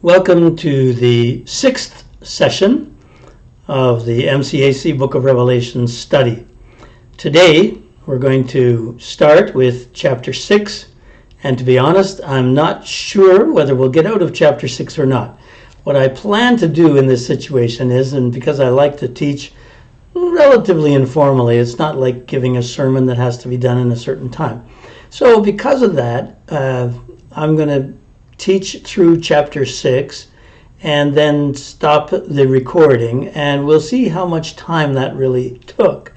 Welcome to the sixth session of the MCAC Book of Revelation study. Today we're going to start with chapter 6, and to be honest, I'm not sure whether we'll get out of chapter 6 or not. What I plan to do in this situation is, and because I like to teach relatively informally, it's not like giving a sermon that has to be done in a certain time. So because of that, I'm going to teach through chapter 6 and then stop the recording, and we'll see how much time that really took.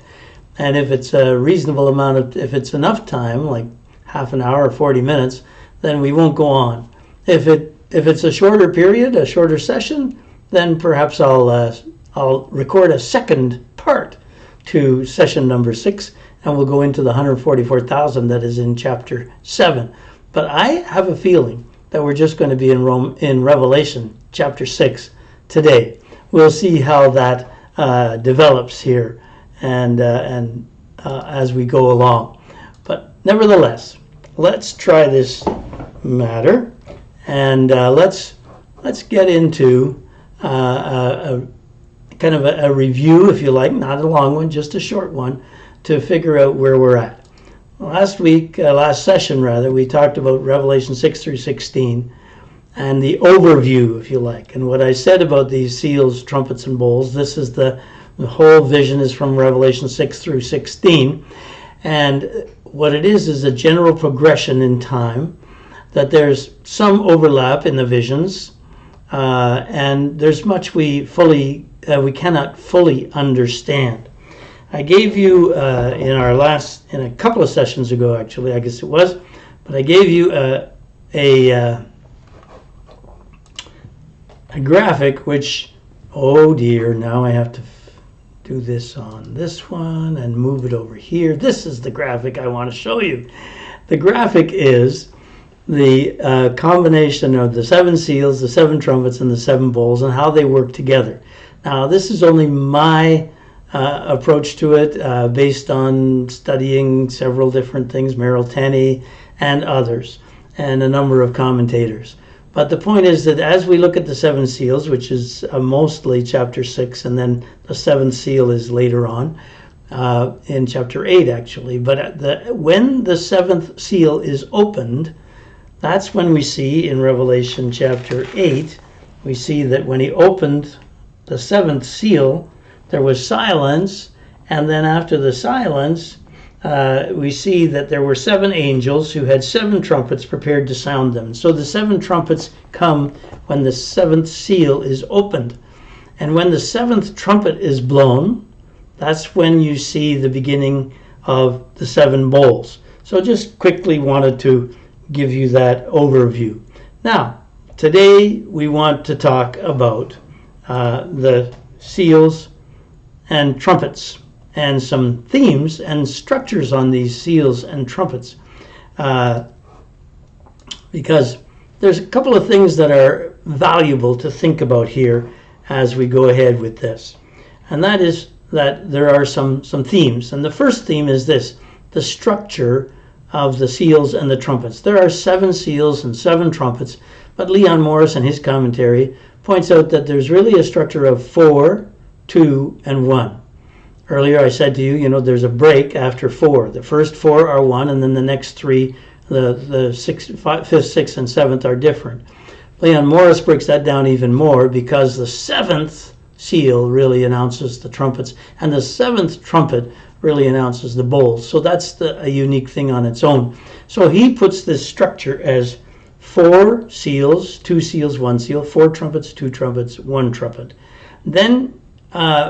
And if it's a reasonable amount if it's enough time, like half an hour or 40 minutes, then we won't go on. If it's a shorter period, a shorter session, then perhaps I'll record a second part to session number 6, and we'll go into the 144,000 that is in chapter 7. But I have a feeling that we're just going to be in Revelation chapter 6 today. We'll see how that develops here and as we go along. But nevertheless, let's try this matter, and let's get into a kind of a review, if you like, not a long one, just a short one, to figure out where we're at. Last session, we talked about Revelation 6 through 16 and the overview, if you like. And what I said about these seals, trumpets, and bowls, this is the whole vision is from Revelation 6 through 16. And what it is a general progression in time, that there's some overlap in the visions, and there's much we cannot fully understand. I gave you in a couple of sessions ago, actually, I guess it was, but I gave you a graphic which, oh dear, now I have to do this on this one and move it over here. This is the graphic I want to show you. The graphic is the combination of the 7 seals, the 7 trumpets, and the 7 bowls, and how they work together. Now, this is only my approach to it based on studying several different things, Merrill Tenney and others, and a number of commentators. But the point is that as we look at the 7 seals, which is mostly chapter 6, and then the 7th seal is later on in chapter 8, actually. But when the 7th seal is opened, that's when we see in Revelation chapter 8, we see that when he opened the 7th seal, there was silence, and then after the silence, we see that there were 7 angels who had 7 trumpets prepared to sound them. So the 7 trumpets come when the 7th seal is opened. And when the 7th trumpet is blown, that's when you see the beginning of the 7 bowls. So just quickly wanted to give you that overview. Now, today we want to talk about the seals and trumpets, and some themes and structures on these seals and trumpets, because there's a couple of things that are valuable to think about here as we go ahead with this. And that is that there are some themes. And the first theme is this: the structure of the seals and the trumpets. There are 7 seals and 7 trumpets, but Leon Morris in his commentary points out that there's really a structure of 4, 2, and 1. Earlier I said to you, there's a break after 4. The first 4 are 1, and then the next 3, the 5th, 6th, and 7th are different. Leon Morris breaks that down even more, because the 7th seal really announces the trumpets, and the 7th trumpet really announces the bowls. So that's a unique thing on its own. So he puts this structure as 4 seals, 2 seals, 1 seal, 4 trumpets, 2 trumpets, 1 trumpet. Then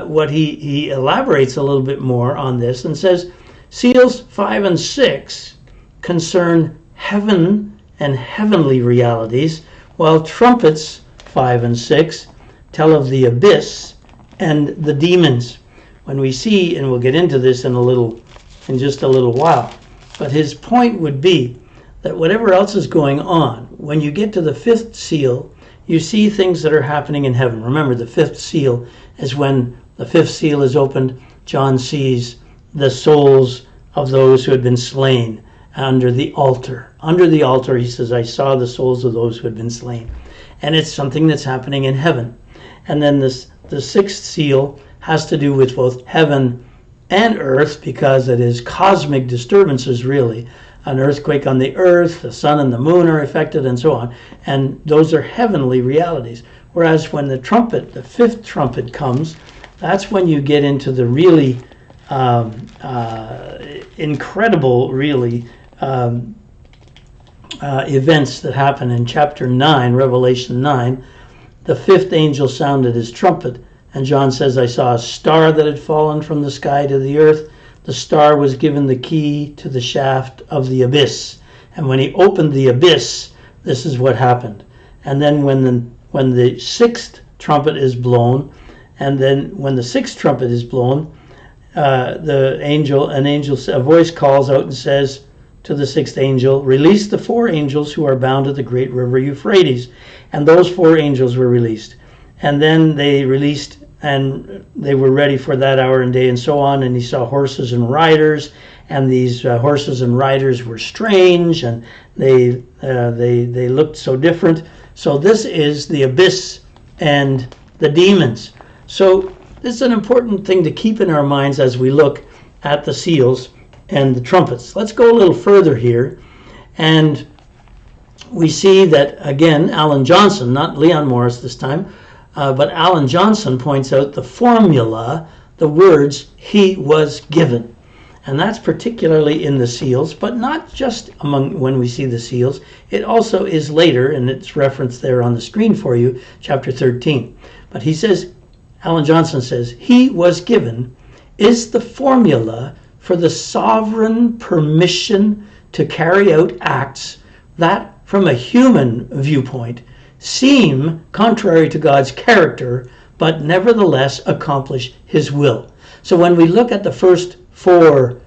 what he elaborates a little bit more on this and says seals 5 and 6 concern heaven and heavenly realities, while trumpets 5 and 6 tell of the abyss and the demons. When we see, and we'll get into this in just a little while, but his point would be that whatever else is going on, when you get to the 5th seal, you see things that are happening in heaven. Remember, the 5th seal is when the 5th seal is opened. John sees the souls of those who had been slain under the altar. Under the altar, he says, I saw the souls of those who had been slain. And it's something that's happening in heaven. And then the sixth seal has to do with both heaven and earth, because it is cosmic disturbances, really. An earthquake on the earth, the sun and the moon are affected, and so on. And those are heavenly realities. Whereas when the trumpet, the fifth trumpet comes, that's when you get into the really incredible, really, events that happen in chapter 9, Revelation 9. The fifth angel sounded his trumpet, and John says, I saw a star that had fallen from the sky to the earth. The star was given the key to the shaft of the abyss. And when he opened the abyss, this is what happened. And then when the sixth trumpet is blown, and then when the sixth trumpet is blown, a voice calls out and says to the sixth angel, release the four angels who are bound at the great river Euphrates. And those four angels were released. And then they released, and they were ready for that hour and day and so on. And he saw horses and riders, and these horses and riders were strange, and they looked so different. So this is the abyss and the demons. So this is an important thing to keep in our minds as we look at the seals and the trumpets. Let's go a little further here, and we see that, again, Alan Johnson, not Leon Morris this time, but Alan Johnson points out the formula, the words, he was given. And that's particularly in the seals, but not just when we see the seals. It also is later, and it's referenced there on the screen for you, chapter 13. But he says, Alan Johnson says, he was given is the formula for the sovereign permission to carry out acts that, from a human viewpoint, seem contrary to God's character, but nevertheless accomplish his will. So when we look at the first four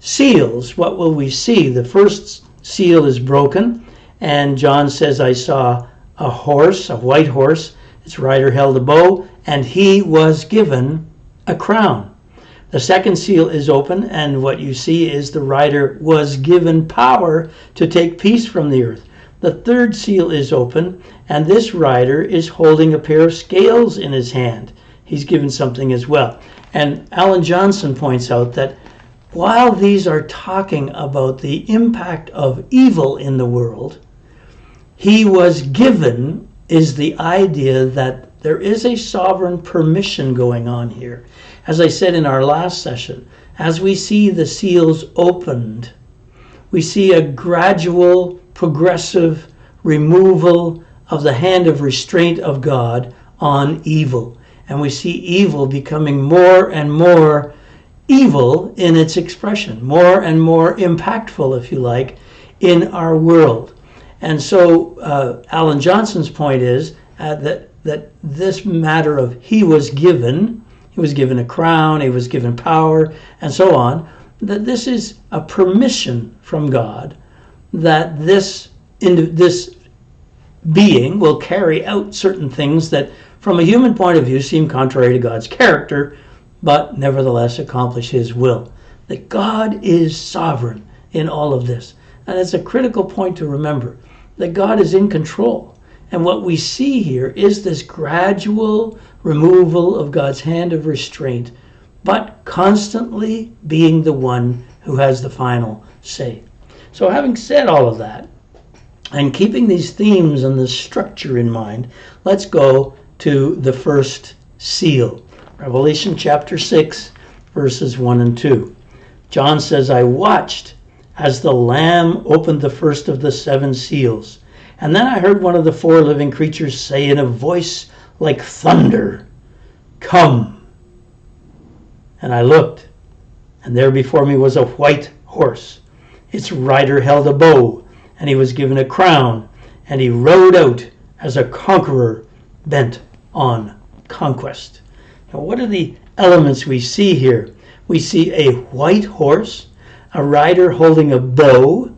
seals, what will we see? The first seal is broken, and John says, I saw a horse, a white horse. Its rider held a bow, and he was given a crown. The second seal is open, and what you see is the rider was given power to take peace from the earth. The third seal is open, and this rider is holding a pair of scales in his hand. He's given something as well. And Alan Johnson points out that while these are talking about the impact of evil in the world, he was given is the idea that there is a sovereign permission going on here. As I said in our last session, as we see the seals opened, we see a gradual, progressive removal of the hand of restraint of God on evil. And we see evil becoming more and more evil in its expression, more and more impactful, if you like, in our world. And so Alan Johnson's point is that this matter of he was given a crown, he was given power, and so on, that this is a permission from God that this being will carry out certain things that from a human point of view seem contrary to God's character, but nevertheless accomplish his will. That God is sovereign in all of this. And it's a critical point to remember, that God is in control. And what we see here is this gradual removal of God's hand of restraint, but constantly being the one who has the final say. So having said all of that, and keeping these themes and the structure in mind, let's go to the first seal. Revelation chapter 6, verses 1 and 2. John says, I watched as the Lamb opened the first of the seven seals. And then I heard one of the four living creatures say in a voice like thunder, Come. And I looked, and there before me was a white horse. Its rider held a bow, and he was given a crown, and he rode out as a conqueror bent on conquest. Now, what are the elements we see here? We see a white horse, a rider holding a bow,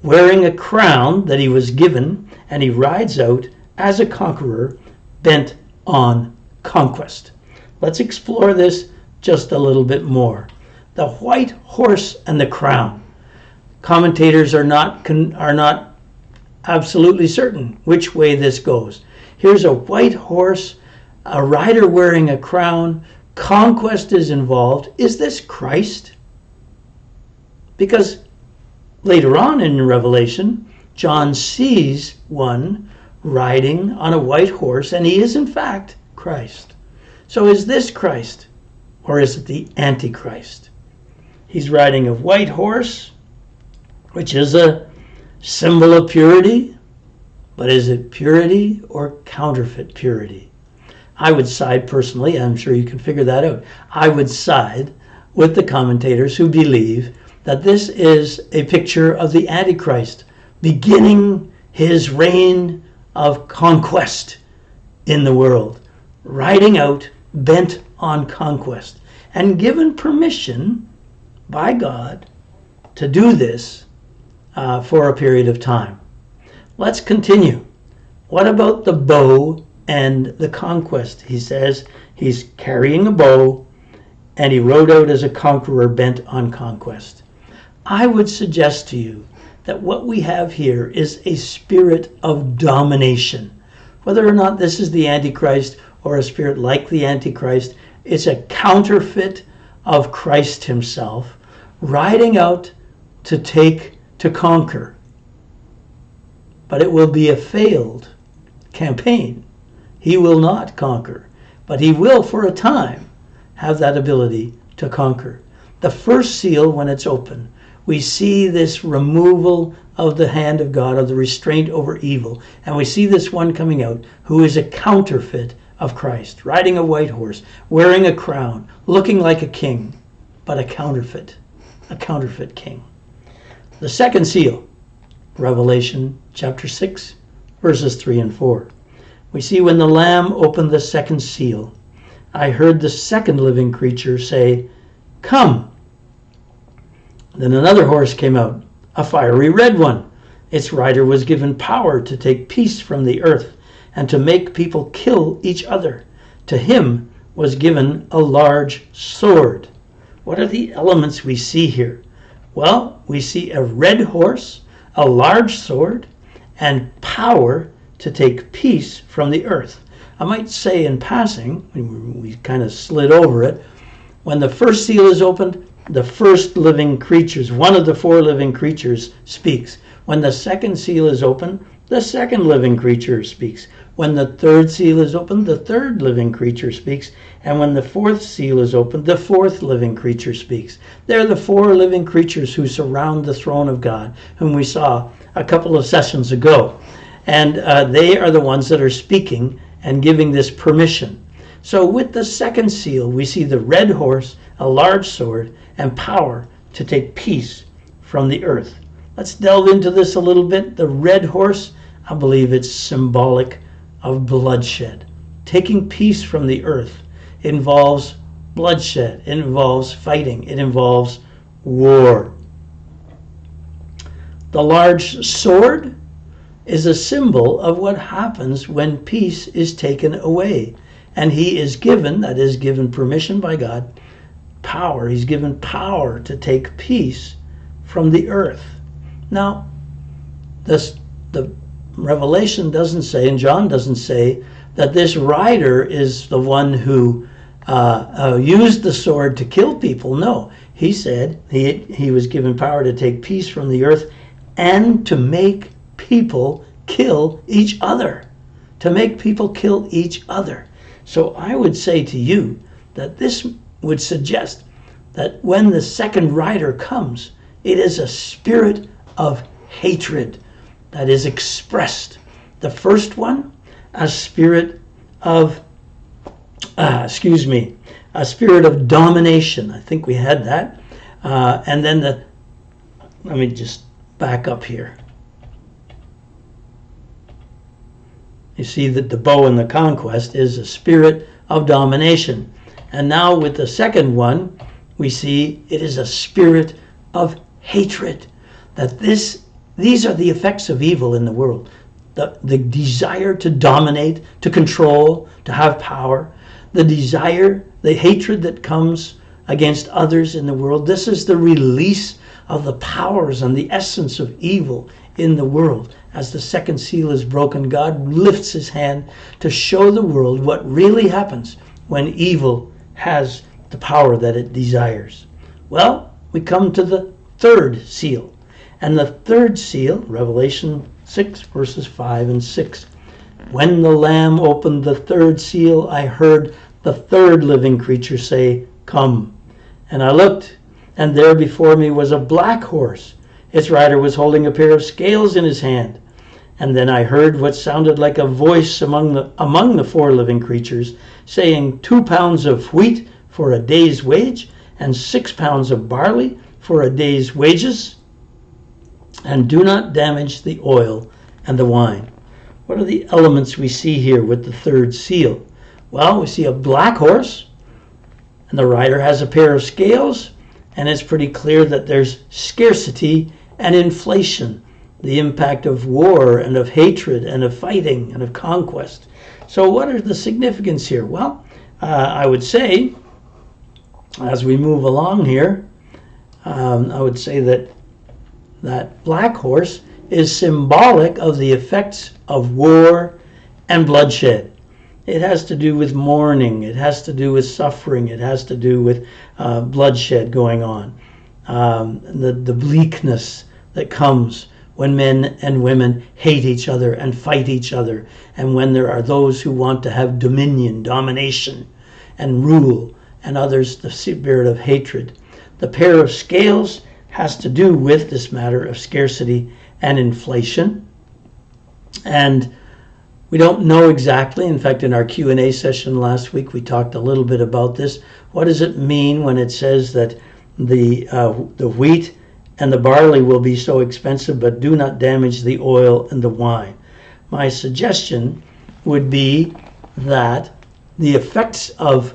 wearing a crown that he was given, and he rides out as a conqueror bent on conquest. Let's explore this just a little bit more. The white horse and the crown. Commentators are not absolutely certain which way this goes. Here's a white horse, a rider wearing a crown, conquest is involved. Is this Christ? Because later on in Revelation, John sees one riding on a white horse, and he is in fact Christ. So is this Christ, or is it the Antichrist? He's riding a white horse, which is a symbol of purity, but is it purity or counterfeit purity? I would side personally, I'm sure you can figure that out, I would side with the commentators who believe that this is a picture of the Antichrist beginning his reign of conquest in the world, riding out, bent on conquest, and given permission by God to do this for a period of time. Let's continue. What about the bow and the conquest? He says he's carrying a bow and he rode out as a conqueror bent on conquest. I would suggest to you that what we have here is a spirit of domination. Whether or not this is the Antichrist or a spirit like the Antichrist, it's a counterfeit of Christ himself, riding out to conquer. But it will be a failed campaign. He will not conquer, but he will for a time have that ability to conquer. The first seal, when it's open, we see this removal of the hand of God, of the restraint over evil. And we see this one coming out who is a counterfeit of Christ, riding a white horse, wearing a crown, looking like a king, but a counterfeit king. The second seal, Revelation chapter 6, verses 3 and 4. We see when the Lamb opened the second seal, I heard the second living creature say, "Come." Then another horse came out, a fiery red one. Its rider was given power to take peace from the earth and to make people kill each other. To him was given a large sword. What are the elements we see here? Well, we see a red horse, a large sword, and power to take peace from the earth. I might say in passing, we kind of slid over it, when the first seal is opened, the first living creatures, one of the four living creatures speaks. When the second seal is open, the second living creature speaks. When the third seal is open, the third living creature speaks. And when the fourth seal is open, the fourth living creature speaks. They're the four living creatures who surround the throne of God, whom we saw a couple of sessions ago. And they are the ones that are speaking and giving this permission. So with the second seal, we see the red horse, a large sword, and power to take peace from the earth. Let's delve into this a little bit. The red horse, I believe it's symbolic of bloodshed. Taking peace from the earth involves bloodshed. It involves fighting. It involves war. The large sword is a symbol of what happens when peace is taken away. And he is given, that is given permission by God, power. He's given power to take peace from the earth. Now, the Revelation doesn't say, and John doesn't say, that this rider is the one who used the sword to kill people. No, he said he was given power to take peace from the earth and to make people kill each other. To make people kill each other. So I would say to you that this would suggest that when the second rider comes, it is a spirit of hatred that is expressed. The first one, a spirit of, a spirit of domination. I think we had that. And then let me just back up here. You see that the bow and the conquest is a spirit of domination. And now with the second one, we see it is a spirit of hatred. That these are the effects of evil in the world. The desire to dominate, to control, to have power. The desire, the hatred that comes against others in the world. This is the release of the powers and the essence of evil in the world. As the second seal is broken, God lifts his hand to show the world what really happens when evil has the power that it desires. Well, we come to the third seal. And the third seal, Revelation 6, verses 5 and 6. When the Lamb opened the third seal, I heard the third living creature say, "Come." And I looked, and there before me was a black horse. Its rider was holding a pair of scales in his hand. And then I heard what sounded like a voice among the four living creatures, saying, 2 pounds of wheat for a day's wage, and 6 pounds of barley for a day's wages, and do not damage the oil and the wine. What are the elements we see here with the third seal? Well, we see a black horse, and the rider has a pair of scales, and it's pretty clear that there's scarcity and inflation, the impact of war and of hatred and of fighting and of conquest. So what are the significance here? Well, I would say, as we move along here, I would say that black horse is symbolic of the effects of war and bloodshed. It has to do with mourning. It has to do with suffering. It has to do with bloodshed going on. The bleakness that comes when men and women hate each other and fight each other, and when there are those who want to have dominion, domination, and rule, and others the spirit of hatred. The pair of scales has to do with this matter of scarcity and inflation. And we don't know exactly. In fact, in our Q&A session last week, we talked a little bit about this. What does it mean when it says that the wheat and the barley will be so expensive, but do not damage the oil and the wine? My suggestion would be that the effects of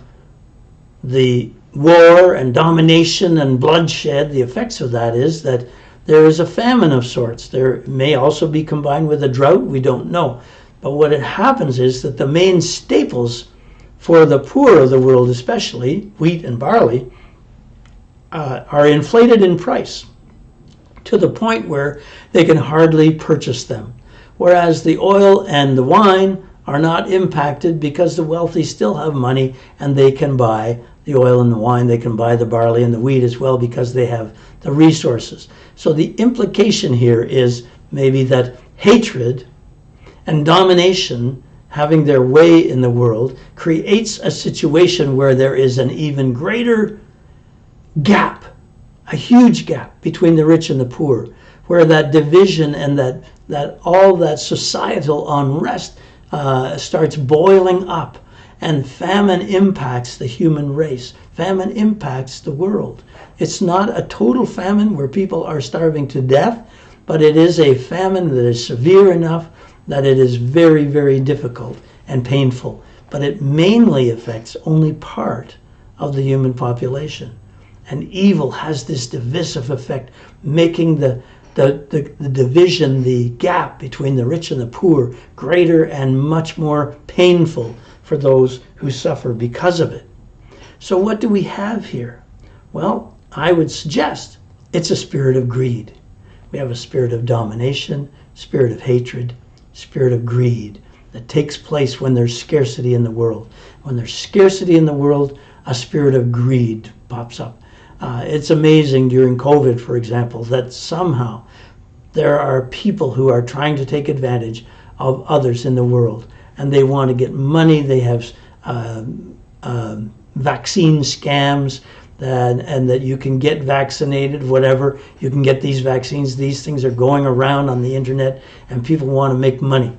the war and domination and bloodshed, the effects of that is that there is a famine of sorts. There may also be combined with a drought, we don't know. But what it happens is that the main staples for the poor of the world, especially wheat and barley, are inflated in price to the point where they can hardly purchase them. Whereas the oil and the wine are not impacted because the wealthy still have money and they can buy the oil and the wine, they can buy the barley and the wheat as well because they have the resources. So the implication here is maybe that hatred and domination having their way in the world creates a situation where there is an even greater gap, a huge gap between the rich and the poor, where that division and that all that societal unrest starts boiling up, and famine impacts the human race. Famine impacts the world. It's not a total famine where people are starving to death, but it is a famine that is severe enough that it is very, very difficult and painful. But it mainly affects only part of the human population. And evil has this divisive effect, making the division, the gap between the rich and the poor, greater and much more painful for those who suffer because of it. So what do we have here? Well, I would suggest it's a spirit of greed. We have a spirit of domination, spirit of hatred, spirit of greed that takes place when there's scarcity in the world. When there's scarcity in the world, a spirit of greed pops up. It's amazing during COVID, for example, that somehow there are people who are trying to take advantage of others in the world, and they want to get money. They have vaccine scams, and that you can get vaccinated, whatever. You can get these vaccines. These things are going around on the internet, and people want to make money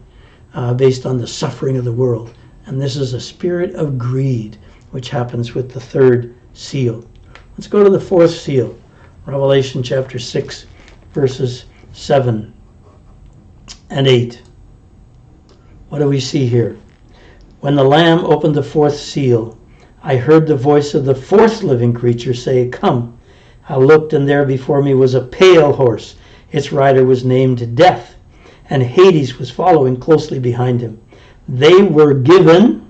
based on the suffering of the world. And this is a spirit of greed, which happens with the third seal. Let's go to the fourth seal, Revelation chapter 6, verses 7 and 8. What do we see here? When the Lamb opened the fourth seal, I heard the voice of the fourth living creature say, "Come." I looked, and there before me was a pale horse. Its rider was named Death, and Hades was following closely behind him. They were given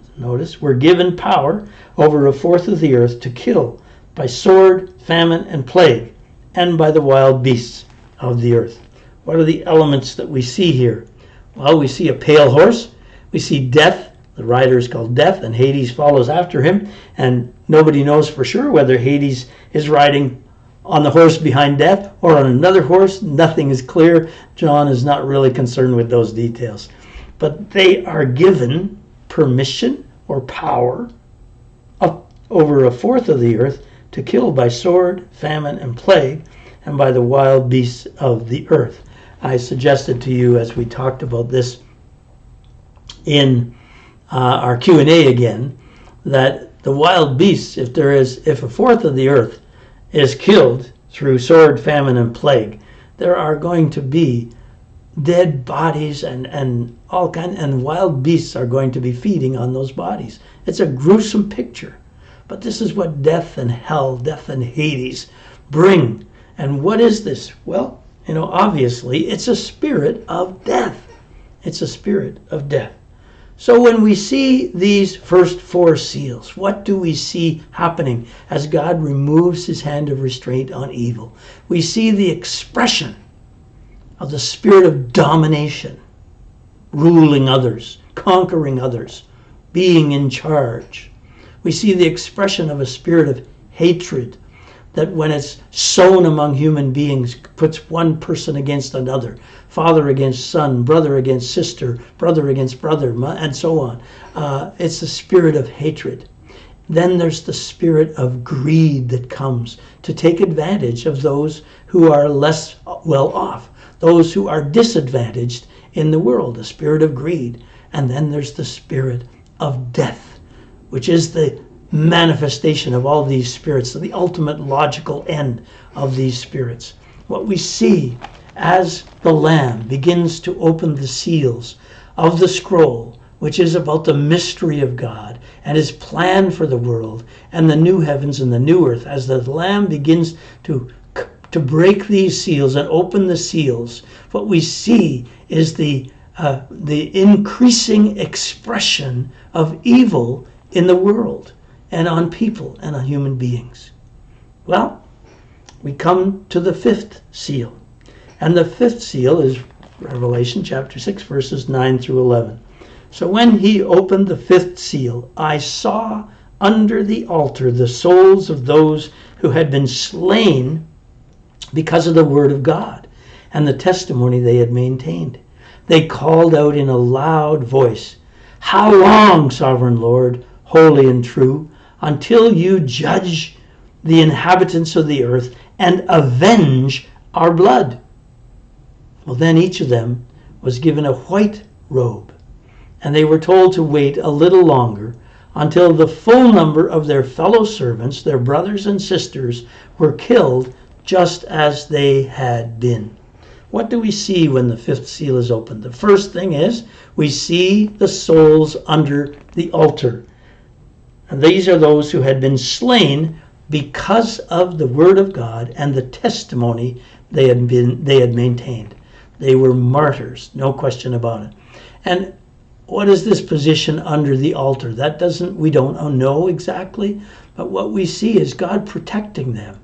power over a fourth of the earth to kill by sword, famine, and plague, and by the wild beasts of the earth. What are the elements that we see here? Well, we see a pale horse. We see death. The rider is called Death, and Hades follows after him. And nobody knows for sure whether Hades is riding on the horse behind Death or on another horse. Nothing is clear. John is not really concerned with those details. But they are given permission or power over a fourth of the earth to kill by sword, famine, and plague, and by the wild beasts of the earth. I suggested to you, as we talked about this in our Q&A again, that the wild beasts, if a fourth of the earth is killed through sword, famine, and plague, there are going to be dead bodies and wild beasts are going to be feeding on those bodies. It's a gruesome picture. But this is what death and hell, death and Hades bring. And what is this? Well, obviously it's a spirit of death. It's a spirit of death. So when we see these first four seals, what do we see happening as God removes his hand of restraint on evil? We see the expression of the spirit of domination, ruling others, conquering others, being in charge. We see the expression of a spirit of hatred that when it's sown among human beings puts one person against another, father against son, brother against sister, brother against brother, and so on. It's the spirit of hatred. Then there's the spirit of greed that comes to take advantage of those who are less well off, those who are disadvantaged in the world, the spirit of greed. And then there's the spirit of death, which is the manifestation of all these spirits, the ultimate logical end of these spirits. What we see as the Lamb begins to open the seals of the scroll, which is about the mystery of God and his plan for the world and the new heavens and the new earth, as the Lamb begins to break these seals and open the seals, what we see is the increasing expression of evil in the world and on people and on human beings. Well, we come to the fifth seal. And the fifth seal is Revelation chapter 6, verses 9 through 11. So when he opened the fifth seal, I saw under the altar the souls of those who had been slain because of the word of God and the testimony they had maintained. They called out in a loud voice, "How long, sovereign Lord, holy and true, until you judge the inhabitants of the earth and avenge our blood?" Well, then each of them was given a white robe, and they were told to wait a little longer until the full number of their fellow servants, their brothers and sisters, were killed just as they had been. What do we see when the fifth seal is opened? The first thing is we see the souls under the altar. And these are those who had been slain because of the word of God and the testimony they had maintained. They were martyrs, no question about it. And what is this position under the altar? We don't know exactly, but what we see is God protecting them.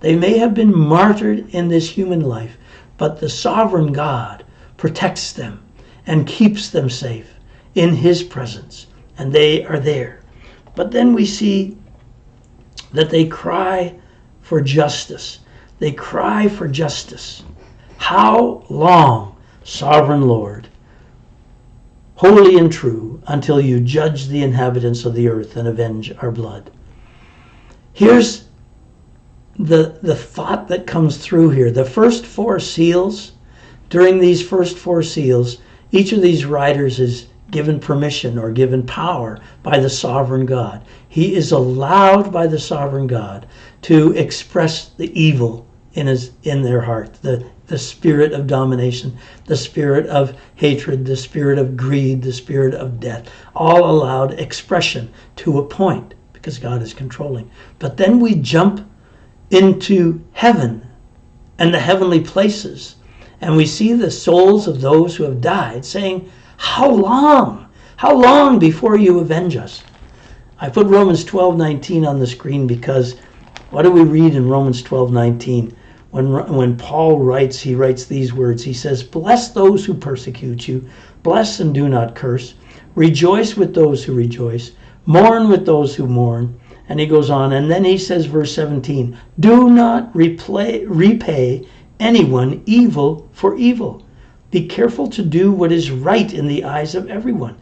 They may have been martyred in this human life, but the sovereign God protects them and keeps them safe in his presence, and they are there. But then we see that they cry for justice. They cry for justice. How long, sovereign Lord, holy and true, until you judge the inhabitants of the earth and avenge our blood? Here's the thought that comes through here. The first four seals, during these first four seals, each of these riders is given permission or given power by the sovereign God. He is allowed by the sovereign God to express the evil in their heart, the spirit of domination, the spirit of hatred, the spirit of greed, the spirit of death, all allowed expression to a point because God is controlling. But then we jump into heaven and the heavenly places, and we see the souls of those who have died saying, how long before you avenge us? I put Romans 12:19 on the screen because what do we read in Romans 12:19? When Paul writes, he writes these words. He says, "Bless those who persecute you. Bless and do not curse. Rejoice with those who rejoice. Mourn with those who mourn." And he goes on. And then he says, verse 17, "Do not repay anyone evil for evil. Be careful to do what is right in the eyes of everyone.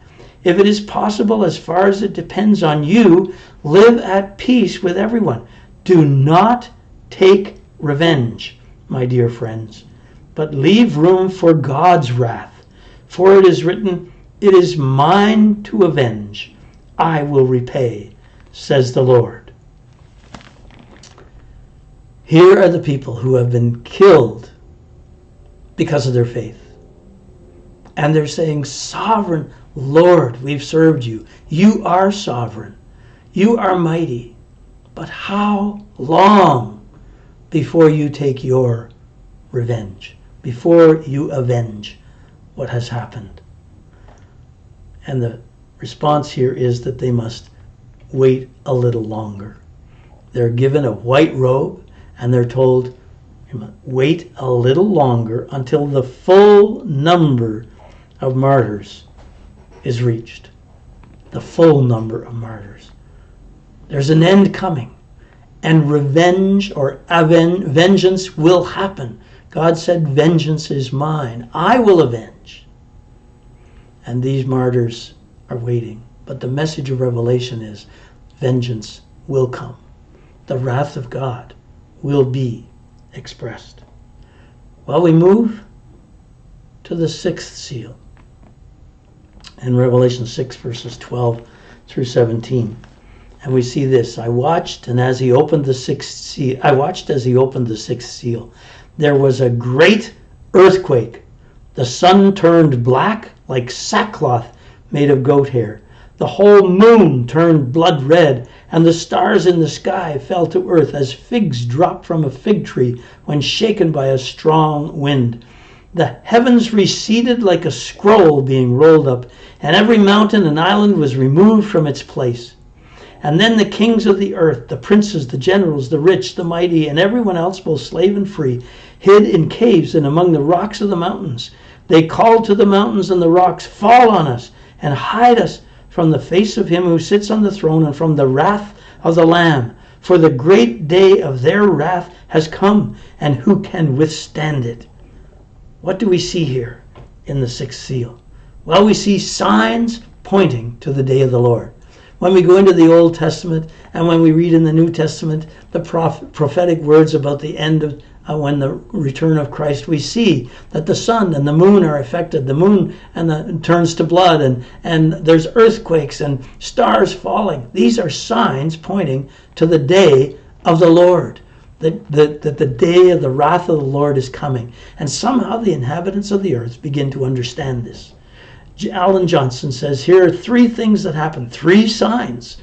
If it is possible, as far as it depends on you, live at peace with everyone. Do not take revenge, my dear friends, but leave room for God's wrath. For it is written, 'It is mine to avenge. I will repay,' says the Lord." Here are the people who have been killed because of their faith. And they're saying, "Sovereign Lord, we've served you. You are sovereign. You are mighty. But how long before you take your revenge, before you avenge what has happened?" And the response here is that they must wait a little longer. They're given a white robe and they're told, wait a little longer until the full number of martyrs is reached. The full number of martyrs. There's an end coming, and revenge or vengeance will happen. God said, "Vengeance is mine. I will avenge." And these martyrs are waiting. But the message of Revelation is, vengeance will come. The wrath of God will be expressed. Well, we move to the sixth seal. In Revelation 6, verses 12 through 17. And we see this. I watched as he opened the sixth seal. There was a great earthquake. The sun turned black like sackcloth made of goat hair. The whole moon turned blood red, and the stars in the sky fell to earth as figs drop from a fig tree when shaken by a strong wind. The heavens receded like a scroll being rolled up, and every mountain and island was removed from its place. And then the kings of the earth, the princes, the generals, the rich, the mighty, and everyone else, both slave and free, hid in caves and among the rocks of the mountains. They called to the mountains and the rocks, "Fall on us and hide us from the face of him who sits on the throne and from the wrath of the Lamb. For the great day of their wrath has come, and who can withstand it?" What do we see here in the sixth seal? Well, we see signs pointing to the day of the Lord. When we go into the Old Testament and when we read in the New Testament the prophetic words about the end of when the return of Christ, we see that the sun and the moon are affected. The moon turns to blood, and there's earthquakes and stars falling. These are signs pointing to the day of the Lord. That the day of the wrath of the Lord is coming. And somehow the inhabitants of the earth begin to understand this. Alan Johnson says, here are three things that happen, three signs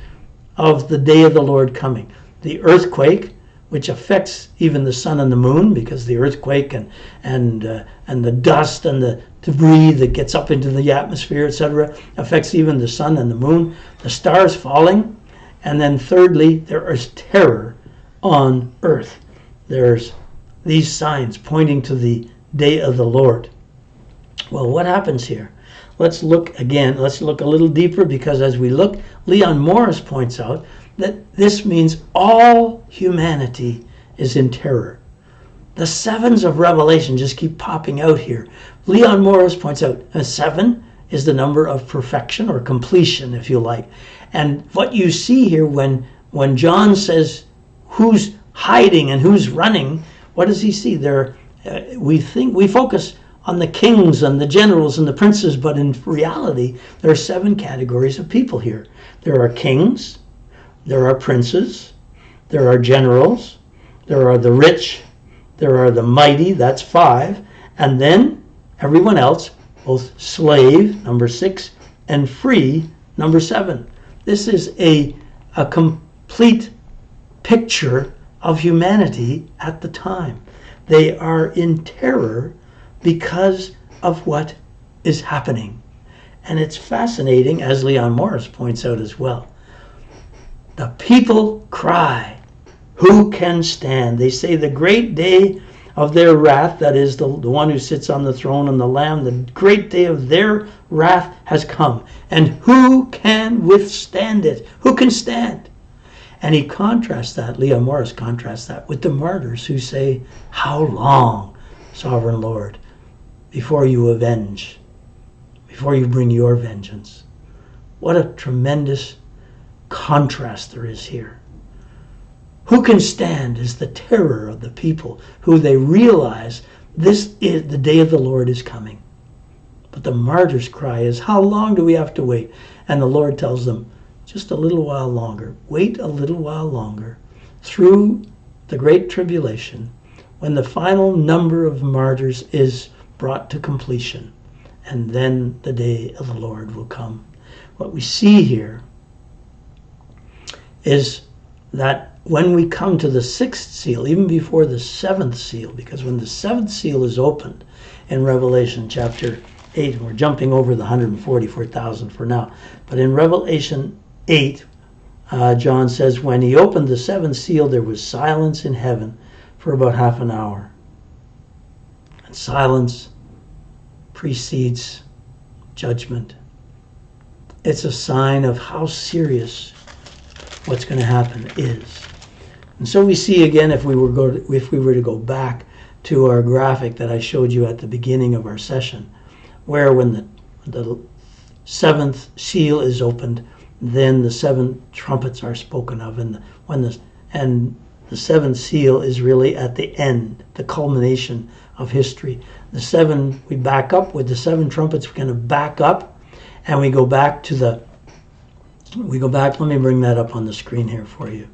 of the day of the Lord coming. The earthquake, which affects even the sun and the moon, because the earthquake and the dust and the debris that gets up into the atmosphere, etc., affects even the sun and the moon. The stars falling. And then thirdly, there is terror on earth. There's these signs pointing to the day of the Lord. Well, what happens here? Let's look again. Let's look a little deeper, because as we look, Leon Morris points out that this means all humanity is in terror. The sevens of Revelation just keep popping out here. Leon Morris points out 7 is the number of perfection or completion, if you like. And what you see here when John says who's hiding and who's running, what does he see? We focus on the kings and the generals and the princes, but in reality, there are 7 categories of people here. There are kings, there are princes, there are generals, there are the rich, there are the mighty, that's 5, and then everyone else, both slave, number 6, and free, number 7. This is a complete picture of humanity at the time. They are in terror because of what is happening. And it's fascinating, as Leon Morris points out as well. The people cry, who can stand? They say the great day of their wrath, that is the one who sits on the throne and the Lamb, the great day of their wrath has come. And who can withstand it? Who can stand? And he contrasts that, Leon Morris contrasts that with the martyrs who say, how long, Sovereign Lord, before you avenge, before you bring your vengeance? What a tremendous contrast there is here. Who can stand is the terror of the people who they realize this is the day of the Lord is coming. But the martyr's cry is, how long do we have to wait? And the Lord tells them, just a little while longer. Wait a little while longer through the great tribulation when the final number of martyrs is brought to completion. And then the day of the Lord will come. What we see here is that when we come to the sixth seal, even before the seventh seal, because when the seventh seal is opened in Revelation chapter 8, and we're jumping over the 144,000 for now, but in Revelation 8, John says, when he opened the seventh seal, there was silence in heaven for about half an hour. And silence precedes judgment. It's a sign of how serious what's going to happen is. And so we see again, if we were to go back to our graphic that I showed you at the beginning of our session, where when the seventh seal is opened, then the seven trumpets are spoken of, and the seventh seal is really at the end, the culmination of history. We back up with the seven trumpets. We're going to back up, and we go back. Let me bring that up on the screen here for you.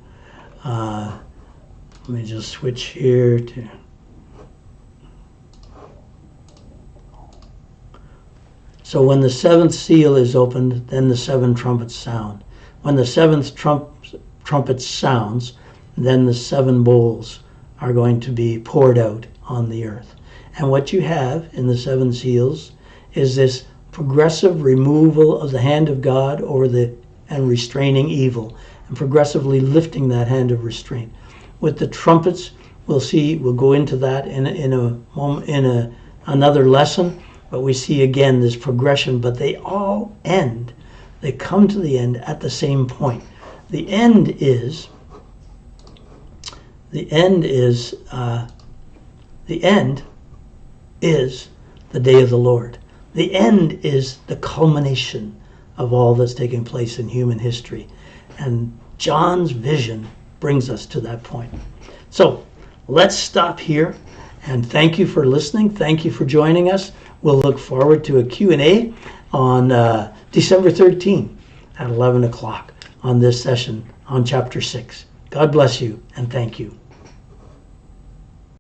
Let me just switch here to. So when the seventh seal is opened, then the seven trumpets sound. When the seventh trumpet sounds, then the seven bowls are going to be poured out on the earth. And what you have in the seven seals is this progressive removal of the hand of God and restraining evil, and progressively lifting that hand of restraint. With the trumpets, we'll go into that in a moment, in another lesson. But we see again this progression, but they all end. They come to the end at the same point. The end is the day of the Lord. The end is the culmination of all that's taking place in human history. And John's vision brings us to that point. So let's stop here, and thank you for listening. Thank you for joining us. We'll look forward to a Q&A on December 13 at 11 o'clock on this session on Chapter 6. God bless you, and thank you.